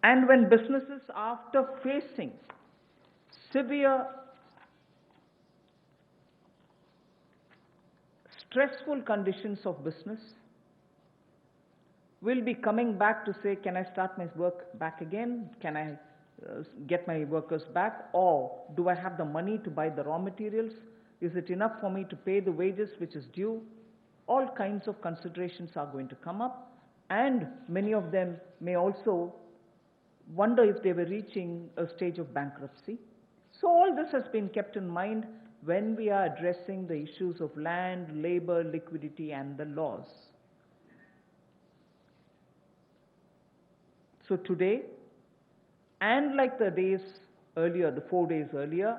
And when businesses, after facing severe, stressful conditions of business, will be coming back to say, can I start my work back again? Can I get my workers back? Or do I have the money to buy the raw materials? Is it enough for me to pay the wages which is due? All kinds of considerations are going to come up, and many of them may also wonder if they were reaching a stage of bankruptcy. So all this has been kept in mind when we are addressing the issues of land, labor, liquidity, and the laws. So today, and like the days earlier, the 4 days earlier,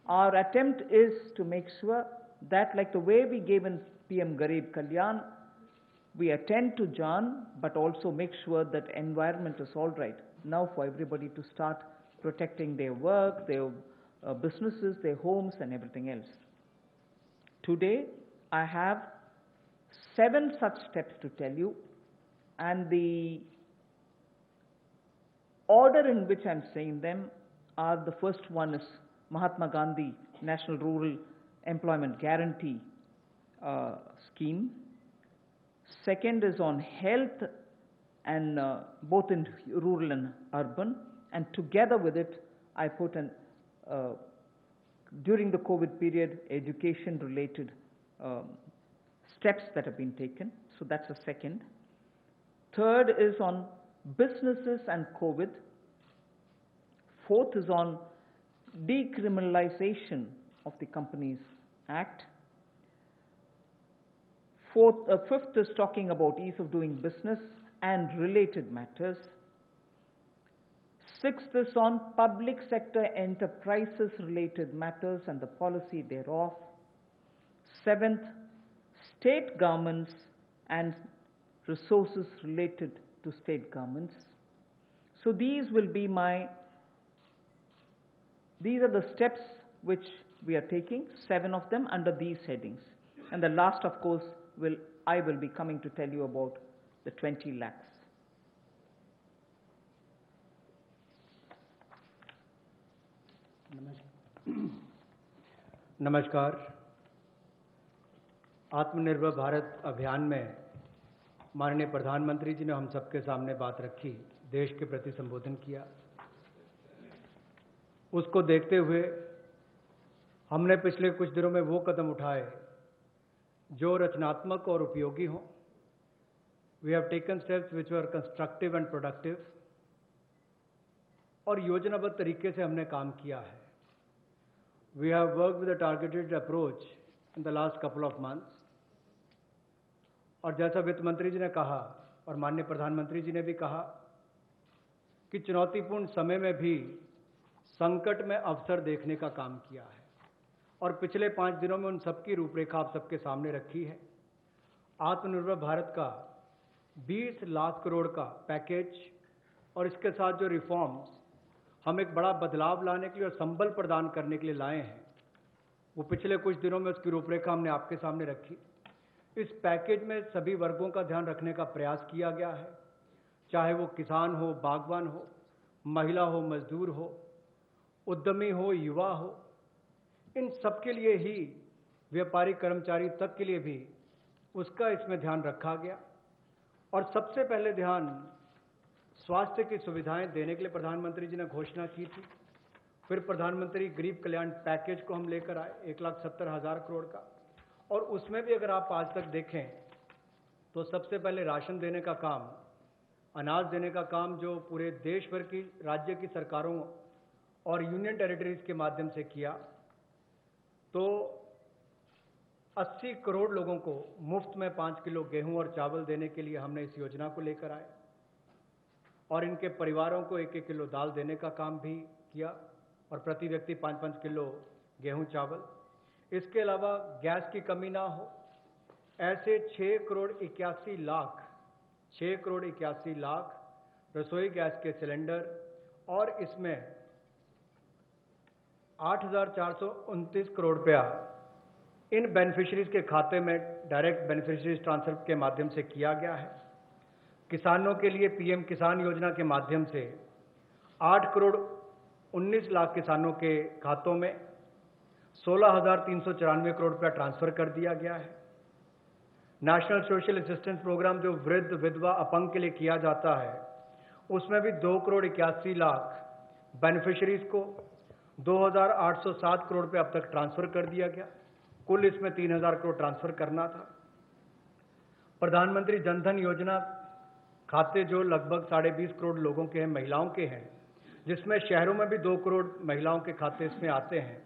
our attempt is to make sure that, like the way we gave in PM Garib Kalyan, we attend to Jan, but also make sure that environment is all right now for everybody to start protecting their work, their businesses, their homes, and everything else. Today, I have 7 such steps to tell you, and the order in which I'm saying them are: the first one is Mahatma Gandhi National Rural Employment Guarantee Scheme. Second is on health, and both in rural and urban, and together with it, I put an during the COVID period, education-related steps that have been taken. So that's the second. Third is on businesses and COVID. Fourth is on decriminalization of the Companies Act. Fifth is talking about ease of doing business and related matters. Sixth is on public sector enterprises related matters and the policy thereof. Seventh, state governments and resources related to state governments. So these will be these are the steps which we are taking, 7 of them under these headings. And the last, of course, I will be coming to tell you about the 20 lakhs. नमस्कार। आत्मनिर्भर भारत अभियान में माननीय प्रधानमंत्री जी ने हम सबके सामने बात रखी, देश के प्रति संबोधन किया। उसको देखते हुए हमने पिछले कुछ दिनों में वो कदम उठाए जो रचनात्मक और उपयोगी हों। We have taken steps which were constructive and productive, और योजनाबद्ध तरीके से हमने काम किया है। We have worked with a targeted approach in the last couple of months, और जैसा वित्त मंत्री जी ने कहा और माननीय प्रधानमंत्री जी ने भी कहा कि चुनौतीपूर्ण समय में भी संकट में अवसर देखने का काम किया है, और पिछले 5 दिनों में उन सबकी रूपरेखा आप सबके सामने रखी है। आत्मनिर्भर भारत का 20 लाख करोड़ का पैकेज और इसके साथ जो रिफॉर्म्स हम एक बड़ा बदलाव लाने के लिए और संबल प्रदान करने के लिए लाए हैं, वो पिछले कुछ दिनों में उसकी रूपरेखा हमने आपके सामने रखी। इस पैकेज में सभी वर्गों का ध्यान रखने का प्रयास किया गया है, चाहे वो किसान हो, बागवान हो, महिला हो, मजदूर हो, उद्यमी हो, युवा हो, इन सबके लिए ही, व्यापारी कर्मचारी तक के लिए भी उसका इसमें ध्यान रखा गया। और सबसे पहले ध्यान स्वास्थ्य की सुविधाएं देने के लिए प्रधानमंत्री जी ने घोषणा की थी। फिर प्रधानमंत्री गरीब कल्याण पैकेज को हम लेकर आए 1,70,000 करोड़ का, और उसमें भी अगर आप आज तक देखें तो सबसे पहले राशन देने का काम, अनाज देने का काम जो पूरे देश भर की राज्य की सरकारों और यूनियन टेरिटरीज के माध्यम से किया, तो 80 करोड़ लोगों को मुफ्त में 5 किलो गेहूं और चावल देने के लिए हमने इस योजना को लेकर आए, और इनके परिवारों को 1-1 किलो दाल देने का काम भी किया, और प्रति व्यक्ति 5-5 किलो गेहूं चावल। इसके अलावा गैस की कमी ना हो, ऐसे 6 करोड़ 81 लाख रसोई गैस के सिलेंडर, और इसमें 8,429 करोड़ रुपया इन बेनिफिशरीज के खाते में डायरेक्ट बेनिफिशरीज ट्रांसफर के माध्यम से किया गया है। किसानों के लिए पीएम किसान योजना के माध्यम से 8 करोड़ 19 लाख किसानों के खातों में 16,394 करोड़ रुपया ट्रांसफर कर दिया गया है। नेशनल सोशल असिस्टेंस प्रोग्राम जो वृद्ध, विधवा, अपंग के लिए किया जाता है, उसमें भी 2 करोड़ 81 लाख बेनिफिशरीज को 2,807 करोड़ रुपये अब तक ट्रांसफर कर दिया गया। कुल इसमें 3,000 करोड़ ट्रांसफर करना था। प्रधानमंत्री जनधन योजना खाते जो लगभग 20.5 करोड़ लोगों के हैं, महिलाओं के हैं, जिसमें शहरों में भी 2 करोड़ महिलाओं के खाते इसमें आते हैं।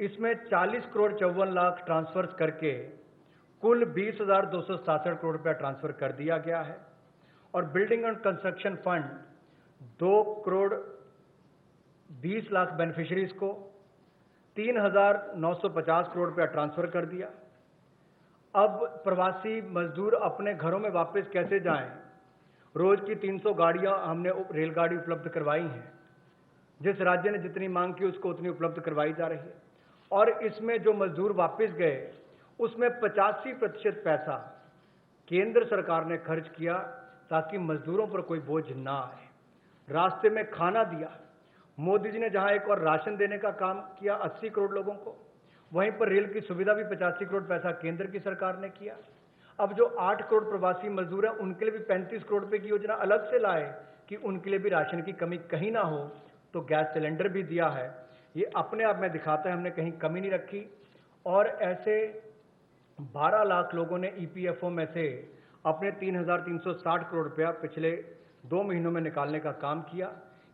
इसमें 40 करोड़ 54 लाख ट्रांसफर्स करके कुल 20,267 करोड़ रुपया ट्रांसफर कर दिया गया है। और building and construction fund 2 crore 20 lakh beneficiaries को 3,950 करोड़ रुपया ट्रांसफर कर दिया। अब प्रवासी मजदूर अपने घरों में वापस कैसे जाएं? रोज की 300 गाड़ियां हमने रेलगाड़ी उपलब्ध करवाई हैं। जिस राज्य ने जितनी मांग की उसको उतनी उपलब्ध करवाई जा रही है। और इसमें जो मजदूर वापस गए उसमें 85% पैसा केंद्र सरकार ने खर्च किया ताकि मजदूरों पर कोई बोझ ना आए। रास्ते में खाना दिया। मोदी जी ने जहां एक और राशन देने का काम किया 80 करोड़ लोगों को, वहीं पर रेल की सुविधा भी 85 करोड़ पैसा केंद्र की सरकार ने किया। अब जो 8 करोड़ प्रवासी मजदूर हैं उनके लिए भी 35 करोड़ रुपए की योजना अलग से लाए कि उनके लिए भी राशन की कमी कहीं ना हो। तो गैस सिलेंडर भी दिया है। ये अपने आप में दिखाता है हमने कहीं कमी नहीं रखी। और ऐसे 12 लाख लोगों ने ईपीएफओ में से अपने 3,360 करोड़ रुपया पिछले 2 महीनों में निकालने का काम किया।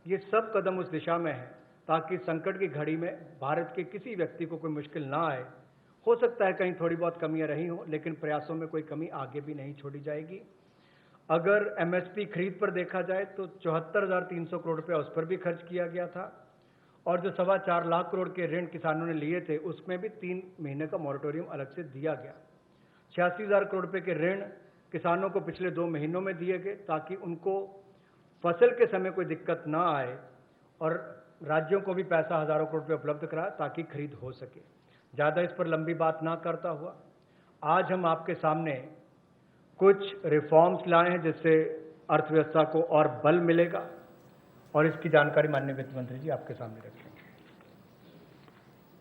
ये सब कदम उस दिशा में है ताकि संकट की घड़ी में भारत के किसी व्यक्ति को कोई मुश्किल ना आए। हो सकता है कहीं थोड़ी बहुत कमियां रही हों, लेकिन प्रयासों में कोई कमी आगे भी नहीं छोड़ी जाएगी। अगर एमएसपी खरीद पर देखा जाए तो 74,300 करोड़ रुपया उस पर भी खर्च किया गया था। और जो 4.25 लाख करोड़ के ऋण किसानों ने लिए थे उसमें भी 3 महीने का मॉरेटोरियम अलग से दिया गया। 86,000 करोड़ रुपए के ऋण किसानों को पिछले 2 महीनों में दिए गए ताकि उनको फसल के समय कोई दिक्कत ना आए। और राज्यों को भी पैसा हजारों करोड़ रुपए उपलब्ध कराया ताकि खरीद हो सके। ज़्यादा इस पर लंबी बात ना करता हुआ आज हम आपके सामने कुछ रिफॉर्म्स लाए हैं जिससे अर्थव्यवस्था को और बल मिलेगा। और इसकी जानकारी माननीय वित्त मंत्री जी आपके सामने रखेंगे।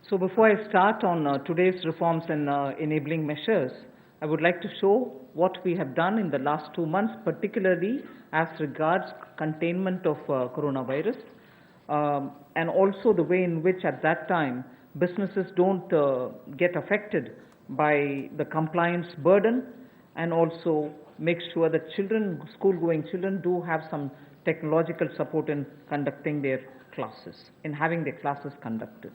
So before I start on today's reforms and enabling measures, I would like to show what we have done in the last 2 months, particularly as regards containment of coronavirus, and also the way in which at that time businesses don't get affected by the compliance burden, and also make sure that children, school-going children, do have some technological support in conducting their classes, in having their classes conducted.